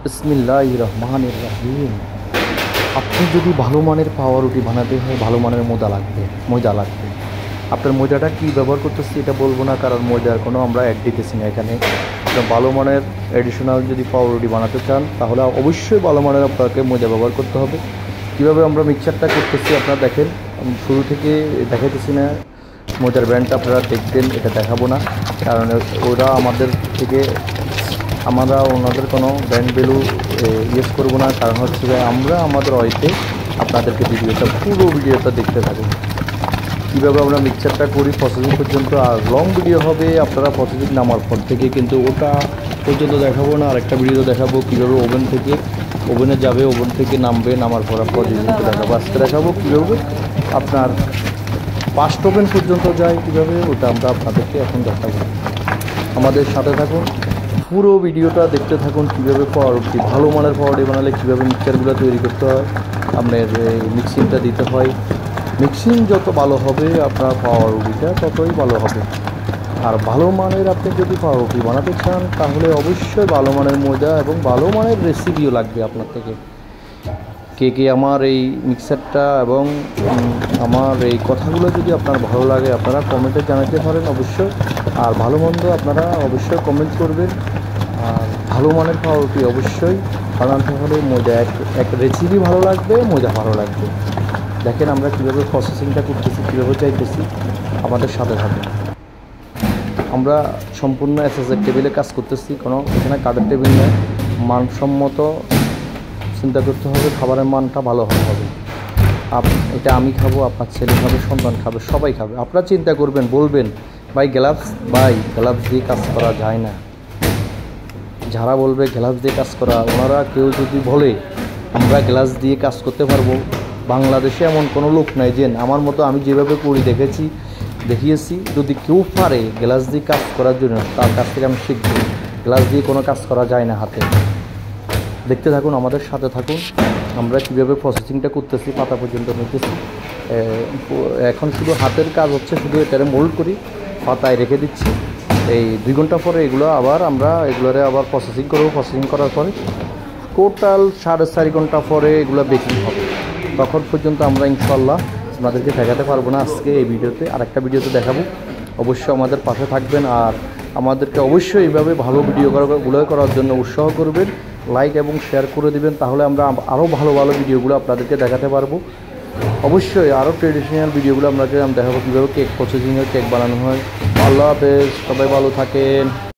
বিসমিল্লাহির রহমানির রহিম। আপনি যদি ভালো মানের পাউরুটি বানাতে হয়, ভালো মানের ময়দা লাগবে। আপনার ময়দাটা কী ব্যবহার করতেছি এটা বলবো না, কারণ ময়দার কোনো আমরা অ্যাড দিতেছি না এখানে। আপনার ভালো মানের অ্যাডিশনাল যদি পাউরুটি বানাতে চান তাহলে অবশ্যই ভালো মানের আপনাকে ময়দা ব্যবহার করতে হবে। কীভাবে আমরা মিক্সচারটা করতেছি আপনারা দেখেন, আমি শুরু থেকে দেখাইতেছি না। ময়দার ব্র্যান্ডটা আপনারা দেখবেন, এটা দেখাবো না, কারণ ওরা আমাদের থেকে আমরা ওনাদের কোনো ব্র্যান্ড ভ্যালু ইউজ করবো না। কারণ হচ্ছে যে আমরা আমাদের ওয়েতে আপনাদেরকে পুরো ভিডিওটা দেখতে থাকুন কীভাবে আমরা মিক্সচারটা করি প্রসেসিং পর্যন্ত। আর লং ভিডিও হবে, আপনারা প্রসেসিং নামার পর থেকে কিন্তু ওটা পর্যন্ত দেখাবো না। আরেকটা ভিডিও দেখাবো কীভাবে ওভেনে যাবে, ওভেন থেকে নামার পর প্রসেসিংটা দেখাবো। আজকে দেখাবো কীভাবে আপনার ফাস্ট ওভেন পর্যন্ত যায়, কীভাবে ওটা আমরা আপনাদেরকে এখন দেখাবো। আমাদের সাথে থাকুন, পুরো ভিডিওটা দেখতে থাকুন। কীভাবে পাউরুটি, ভালো মানের পাউরুটি বানালে কীভাবে মিক্সচারগুলো তৈরি করতে হয়, আপনার মিক্সিংটা দিতে হয়। মিক্সিং যত ভালো হবে আপনার পাউরুটিটা ততই ভালো হবে। আর ভালো মানের আপনি যদি পাউরুটি বানাতে চান তাহলে অবশ্যই ভালো মানের ময়দা এবং ভালো মানের রেসিপিও লাগবে আপনার থেকে। কে আমার এই মিক্সারটা এবং আমার এই কথাগুলো যদি আপনার ভালো লাগে আপনারা কমেন্টে জানাতে পারেন অবশ্যই। আর ভালো মন্দ আপনারা অবশ্যই কমেন্ট করবেন। আর ভালো মানের পাউরুটি অবশ্যই বানাতে হলে ময়দা এক রেসিপি ভালো লাগবে, ময়দা ভালো লাগবে। দেখেন আমরা কীভাবে প্রসেসিংটা করতেছি, কীভাবে চাইতেছি, আমাদের সাথে থাকুন। আমরা সম্পূর্ণ এসএসের টেবিলে কাজ করতেছি, কোনো এখানে কাঠের টেবিল নেই। মানসম্মত চিন্তা করতে হবে, খাবারের মানটা ভালো হতে হবে। এটা আমি খাবো, আপনার ছেলে খাবে, সন্তান খাবে, সবাই খাবে। আপনারা চিন্তা করবেন, বলবেন ভাই গ্লাভস দিয়ে কাজ করা যায় না। যারা বলবে গ্লাভস দিয়ে কাজ করা, ওনারা কেউ যদি বলে আমরা গ্লাভস দিয়ে কাজ করতে পারবো, বাংলাদেশে এমন কোনো লোক নাই যে আমার মতো আমি যেভাবে করি দেখিয়েছি। যদি কেউ পারে গ্লাভস দিয়ে কাজ করার জন্য তার কাছ থেকে আমি শিখব। গ্লাভস দিয়ে কোনো কাজ করা যায় না হাতে। দেখতে থাকুন, আমাদের সাথে থাকুন। আমরা কীভাবে প্রসেসিংটা করতেছি, পাতা পর্যন্ত নিতেছি। এখন শুধু হাতের কাজ হচ্ছে, শুধু এটারে মোল্ড করি, পাতায় রেখে দিচ্ছি। এই 2 ঘন্টা পরে এগুলো আমরা এগুলোরে আবার প্রসেসিং করবো। প্রসেসিং করার পরে টোটাল 4.5 ঘন্টা পরে এগুলো বেকিং হবে। তখন পর্যন্ত আমরা ইনশাল্লাহ আপনাদেরকে দেখাতে পারবো না আজকে এই ভিডিওতে, আরেকটা ভিডিওতে দেখাবো। অবশ্যই আমাদের পাশে থাকবেন আর আমাদেরকে অবশ্যই এইভাবে ভালো ভিডিওগুলো করার জন্য উৎসাহ করবেন। লাইক এবং শেয়ার করে দিবেন, তাহলে আমরা আরও ভালো ভিডিওগুলো আপনাদেরকে দেখাতে পারবো। অবশ্যই আরও ট্রেডিশনাল ভিডিওগুলো আপনাকে দেখাবো, কীভাবে কেক প্রসেসিংয়ের কেক বানানো হয়। আল্লাহ হাফেজ, সবাই ভালো থাকেন।